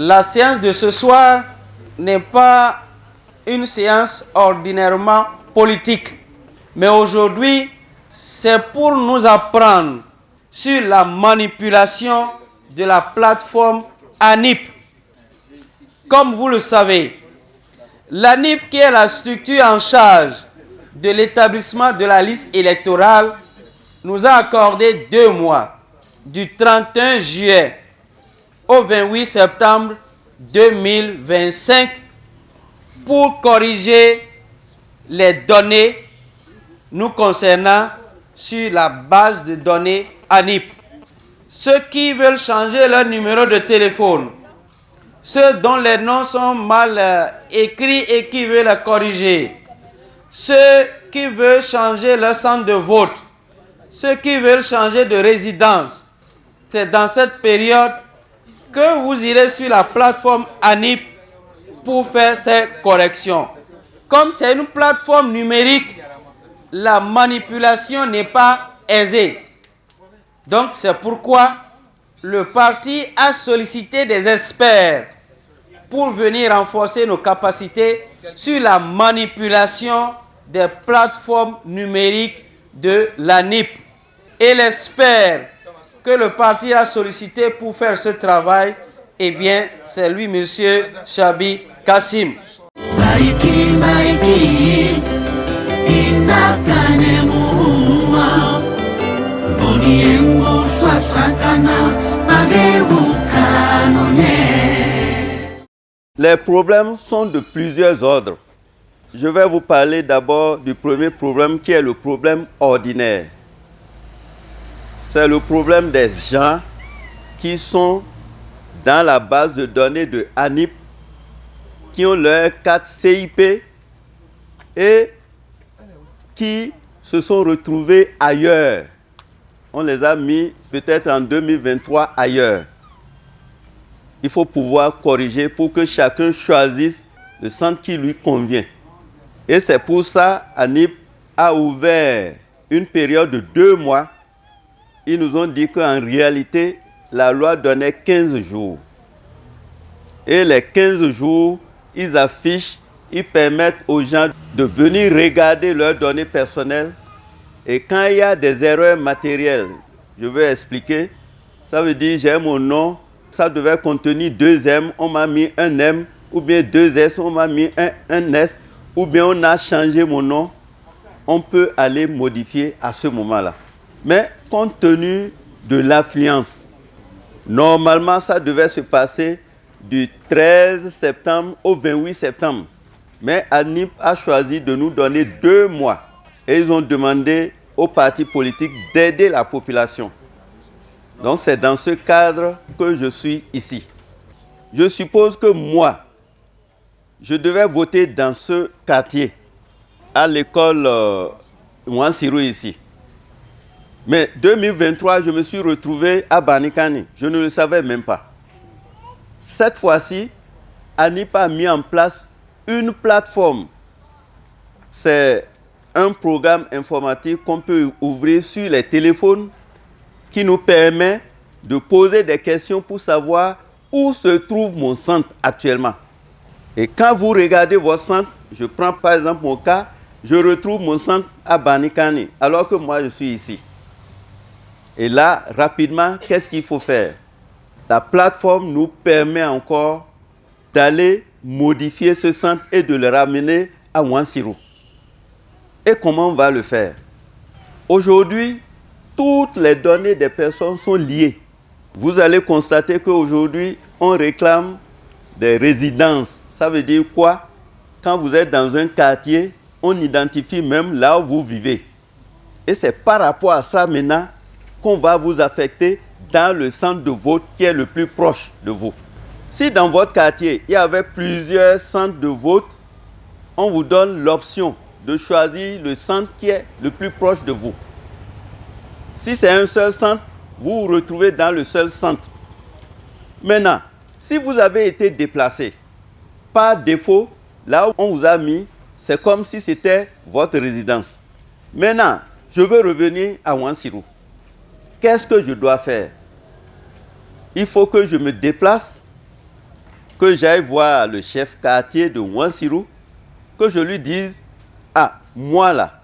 La séance de ce soir n'est pas une séance ordinairement politique, mais aujourd'hui, c'est pour nous apprendre sur la manipulation de la plateforme ANIP. Comme vous le savez, l'ANIP, qui est la structure en charge de l'établissement de la liste électorale, nous a accordé 2 mois, du 31 juillet au 28 septembre 2025, pour corriger les données nous concernant sur la base de données ANIP. Ceux qui veulent changer leur numéro de téléphone, ceux dont les noms sont mal écrits et qui veulent les corriger, ceux qui veulent changer leur centre de vote, ceux qui veulent changer de résidence, c'est dans cette période que vous irez sur la plateforme ANIP pour faire ces corrections. Comme c'est une plateforme numérique, la manipulation n'est pas aisée. Donc c'est pourquoi le parti a sollicité des experts pour venir renforcer nos capacités sur la manipulation des plateformes numériques de l'ANIP. Et l'expert que le parti a sollicité pour faire ce travail, eh bien, c'est lui, M. Chabi Kassim. Les problèmes sont de plusieurs ordres. Je vais vous parler d'abord du premier problème qui est le problème ordinaire. C'est le problème des gens qui sont dans la base de données de ANIP, qui ont leur carte CIP et qui se sont retrouvés ailleurs. On les a mis peut-être en 2023 ailleurs. Il faut pouvoir corriger pour que chacun choisisse le centre qui lui convient. Et c'est pour ça ANIP a ouvert une période de 2 mois. Ils nous ont dit qu'en réalité, la loi donnait 15 jours. Et les 15 jours, ils affichent, ils permettent aux gens de venir regarder leurs données personnelles. Et quand il y a des erreurs matérielles, je vais expliquer, ça veut dire j'ai mon nom, ça devait contenir 2 M, on m'a mis un M, ou bien 2 S, on m'a mis un S, ou bien on a changé mon nom, on peut aller modifier à ce moment-là. Mais compte tenu de l'affluence, normalement ça devait se passer du 13 septembre au 28 septembre. Mais ANIP a choisi de nous donner 2 mois. Et ils ont demandé aux partis politiques d'aider la population. Donc c'est dans ce cadre que je suis ici. Je suppose que moi, je devais voter dans ce quartier, à l'école Mouansirou ici. Mais 2023, je me suis retrouvé à Banikani. Je ne le savais même pas. Cette fois-ci, ANIP a mis en place une plateforme. C'est un programme informatique qu'on peut ouvrir sur les téléphones qui nous permet de poser des questions pour savoir où se trouve mon centre actuellement. Et quand vous regardez votre centre, je prends par exemple mon cas, je retrouve mon centre à Banikani, alors que moi je suis ici. Et là, rapidement, qu'est-ce qu'il faut faire? La plateforme nous permet encore d'aller modifier ce centre et de le ramener à Mouansirou. Et comment on va le faire? Aujourd'hui, toutes les données des personnes sont liées. Vous allez constater qu'aujourd'hui, on réclame des résidences. Ça veut dire quoi? Quand vous êtes dans un quartier, on identifie même là où vous vivez. Et c'est par rapport à ça maintenant qu'on va vous affecter dans le centre de vote qui est le plus proche de vous. Si dans votre quartier, il y avait plusieurs centres de vote, on vous donne l'option de choisir le centre qui est le plus proche de vous. Si c'est un seul centre, vous vous retrouvez dans le seul centre. Maintenant, si vous avez été déplacé, par défaut, là où on vous a mis, c'est comme si c'était votre résidence. Maintenant, je veux revenir à Mouansirou. Qu'est-ce que je dois faire? Il faut que je me déplace que j'aille voir le chef quartier de Wansirou, que je lui dise, ah, moi là,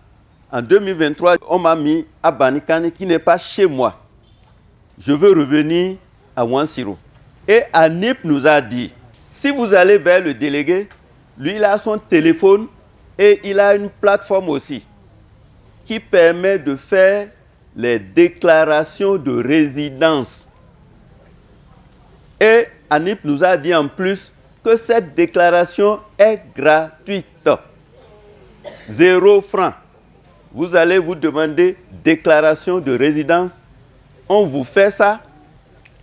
en 2023, on m'a mis à Banikane qui n'est pas chez moi. Je veux revenir à Wansirou. Et Anip nous a dit, si vous allez vers le délégué, lui il a son téléphone et il a une plateforme aussi qui permet de faire les déclarations de résidence. Et Anip nous a dit en plus que cette déclaration est gratuite. 0 francs. Vous allez vous demander déclaration de résidence. On vous fait ça.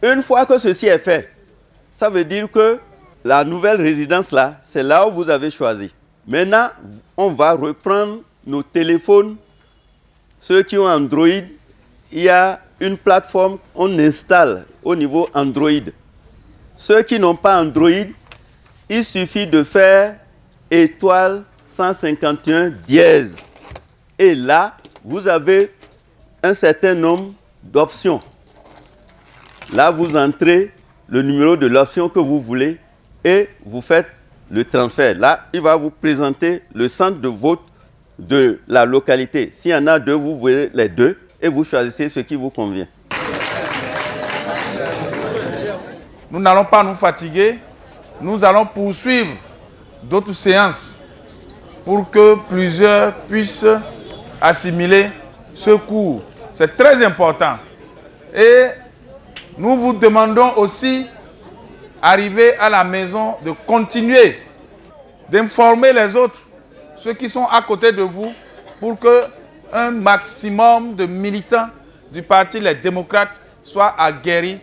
Une fois que ceci est fait, ça veut dire que la nouvelle résidence là, c'est là où vous avez choisi. Maintenant, on va reprendre nos téléphones. Ceux qui ont Android, il y a une plateforme qu'on installe au niveau Android. Ceux qui n'ont pas Android, il suffit de faire étoile 151 dièse. Et là, vous avez un certain nombre d'options. Là, vous entrez le numéro de l'option que vous voulez et vous faites le transfert. Là, il va vous présenter le centre de vote de la localité. S'il y en a deux, vous voyez les deux et vous choisissez ce qui vous convient. Nous n'allons pas nous fatiguer. Nous allons poursuivre d'autres séances pour que plusieurs puissent assimiler ce cours. C'est très important. Et nous vous demandons aussi, arrivé à la maison, de continuer d'informer les autres, ceux qui sont à côté de vous, pour que un maximum de militants du Parti Les Démocrates soient aguerris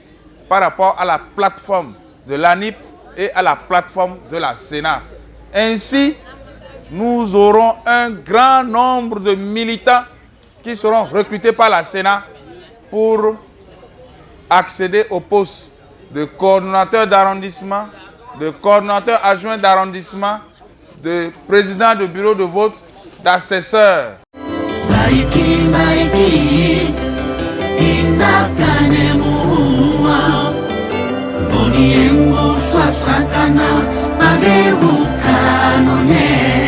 par rapport à la plateforme de l'ANIP et à la plateforme de la Sénat. Ainsi, nous aurons un grand nombre de militants qui seront recrutés par la Sénat pour accéder au poste de coordonnateur d'arrondissement, de coordonnateur adjoint d'arrondissement, de président de bureau de vote, d'assesseur. Boniembo swasakana, mabebu kanone.